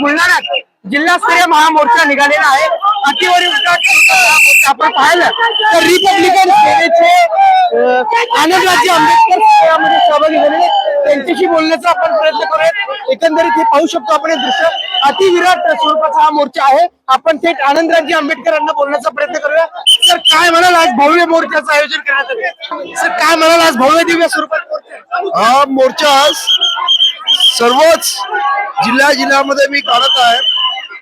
बुलढाण्यात जिल्हास्तरीय महामोर्चा निघालेला आहे। अतिवरी आपण पाहिलं तर रिपब्लिकन सेनेचे आनंदराजे आंबेडकर यामध्ये सहभागी झालेले, त्यांच्याशी बोलण्याचा आपण प्रयत्न करूया। एकंदरीत हे पाहू शकतो आपण हे दृश्य, अतिविराट स्वरूपाचा हा मोर्चा आहे। आपण थेट आनंदराजे आंबेडकर यांना बोलण्याचा प्रयत्न करूया। सर, काय म्हणाल आज भव्य मोर्चाचं आयोजन करण्यात आले? सर, काय म्हणाल आज भव्य दिव्य स्वरूपात हा मोर्चा सर्वच जिल्ह्यामध्ये मी काढत आहे।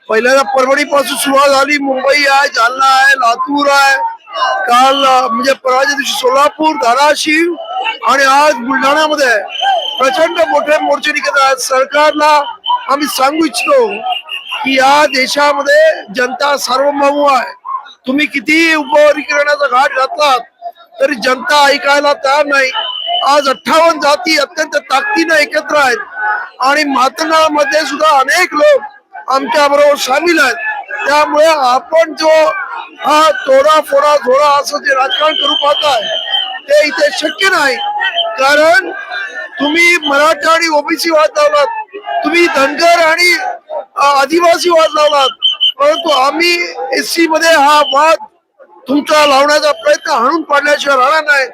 पहिल्यांदा परभणी पासून सुरुवात झाली, मुंबई आहे, जालना आहे, लातूर आहे, काल म्हणजे परवाच्या दिवशी सोलापूर, धाराशिव आणि आज बुलढाण्यामध्ये प्रचंड मोठे मोर्चे निघत आहेत। सरकारला आम्ही सांगू इच्छितो की या देशामध्ये जनता सार्वभौम आहे। तुम्ही किती उपवर्गीकरणाचा घाट घातलात तरी जनता ऐकायला तयार नाही। आज 58 जाती अत्यंत ताकदीने एकत्र आहेत आणि महातंगामध्ये सुद्धा अनेक लोक आमच्या बरोबर सामील आहेत। त्यामुळे आपण जो हा तोडा फोडा झोडा असं जे राजकारण करू पाहताय ते इथे शक्य नाही। कारण तुम्ही मराठा आणि ओबीसी वाद लावलात, तुम्ही धनगर आणि आदिवासी वाद लावलात, परंतु आम्ही एससी मध्ये हा वाद तुमचा लावण्याचा प्रयत्न हाणून पाडल्याशिवाय राहणार नाही,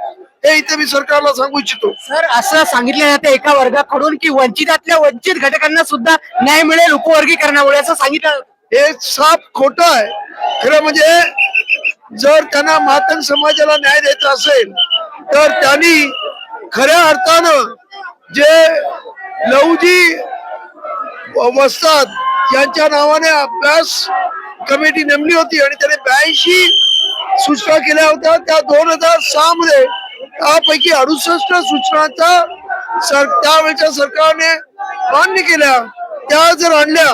हे इथे मी सरकारला सांगू इच्छितो। सर, असं सांगितलं जातं एका वर्गाकडून की वंचितातल्या वंचित घटकांना सुद्धा न्याय मिळेल उपवर्गीकरणामुळे, असं सांगितलं। हे साफ खोटं आहे। खरं म्हणजे जर त्यांना मातंग समाजाला न्याय द्यायचा असेल तर त्यांनी खऱ्या अर्थानं जे लहुजी वस्ताद यांच्या नावाने अभ्यास कमिटी नेमली होती आणि त्याने 82 सूचना केल्या होत्या। त्या 2006 मध्ये त्यापैकी 68 सूचनांचा त्यावेळच्या सरकारने मान्य केल्या। त्या जर आणल्या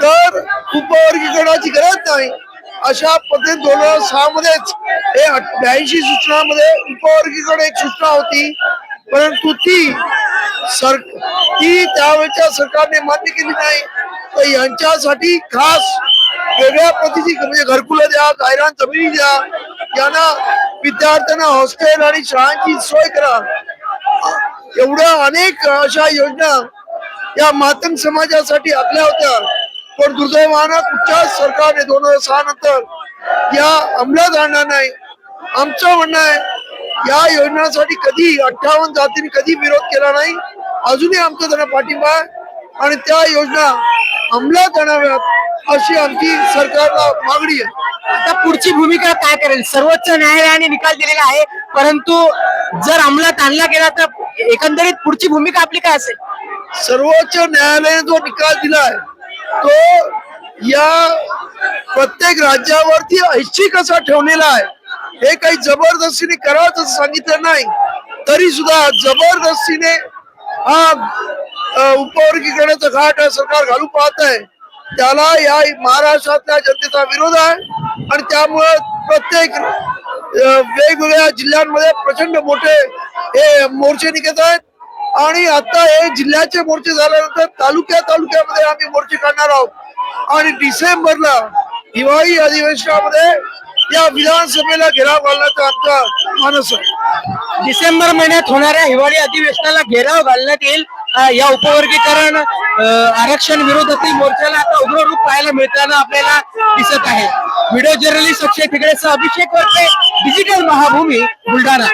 तर उपवर्गीकरणाची गरज नाही। अशा पद्धतीने 2006 मध्येच हे 82 सूचनांमध्ये उपवर्गीकरण एक सूचना होती, परंतु ती त्यावेळच्या सरकारने मान्य केली नाही। तर यांच्यासाठी खास वेगळ्या पद्धतीची म्हणजे घरकुलं द्या, गायरान जमिनी द्या, यांना विद्यार्थ्यांना हॉस्टेल आणि शाळांची सोय करा, एवढ्या अनेक अशा योजना या मातंग समाजासाठी आखल्या होत्या। पण दुर्दैवानं कुठच्याच सरकारने 2006 नंतर या अंमलात आणणार नाही। आमचं म्हणणं आहे या योजनांसाठी कधी 58 जातींनी कधी विरोध केला नाही, अजूनही आमचा त्यांना पाठिंबा आहे आणि त्या योजना अंमलात आणाव्यात अशी आमची सरकारला मागणी आहे। आता पुढची भूमिका काय करेल? सर्वोच्च न्यायालयाने निकाल दिलेला आहे, परंतु जर अंमलात आणला गेला तर एकंदरीत पुढची भूमिका आपली काय असेल? सर्वोच्च न्यायालयाने जो निकाल दिलाय तो या प्रत्येक राज्यावरती ऐच्छिक असा ठेवलेला आहे। हे काही जबरदस्तीने करावं असं सांगितलं नाही, तरी सुद्धा जबरदस्तीने हा उपवर्गीकरणाचा घाट सरकार घालू पाहत आहे। त्याला या महाराष्ट्रातल्या जनतेचा विरोध आहे आणि त्यामुळे प्रत्येक वेगवेगळ्या जिल्ह्यांमध्ये प्रचंड मोठे हे मोर्चे निघत आहेत आणि आता हे जिल्ह्याचे मोर्चे झाल्यानंतर तालुक्यामध्ये आम्ही मोर्चे काढणार आहोत आणि डिसेंबरला हिवाळी अधिवेशनामध्ये या विधानसभेला घेराव घालण्याचा आमचा मानस आहे। डिसेंबर महिन्यात होणाऱ्या हिवाळी अधिवेशनाला घेराव घालण्यात येईल। या उपवर्गीकरण आरक्षण विरोधातील मोर्चाला आता उग्र रूप पाहायला मिळताना आपल्याला दिसत आहे। व्हिडिओ जर्नलिस्ट अक्षय ठिकरेसह अभिषेक वरपे, डिजिटल महाभूमी, बुलढाणा।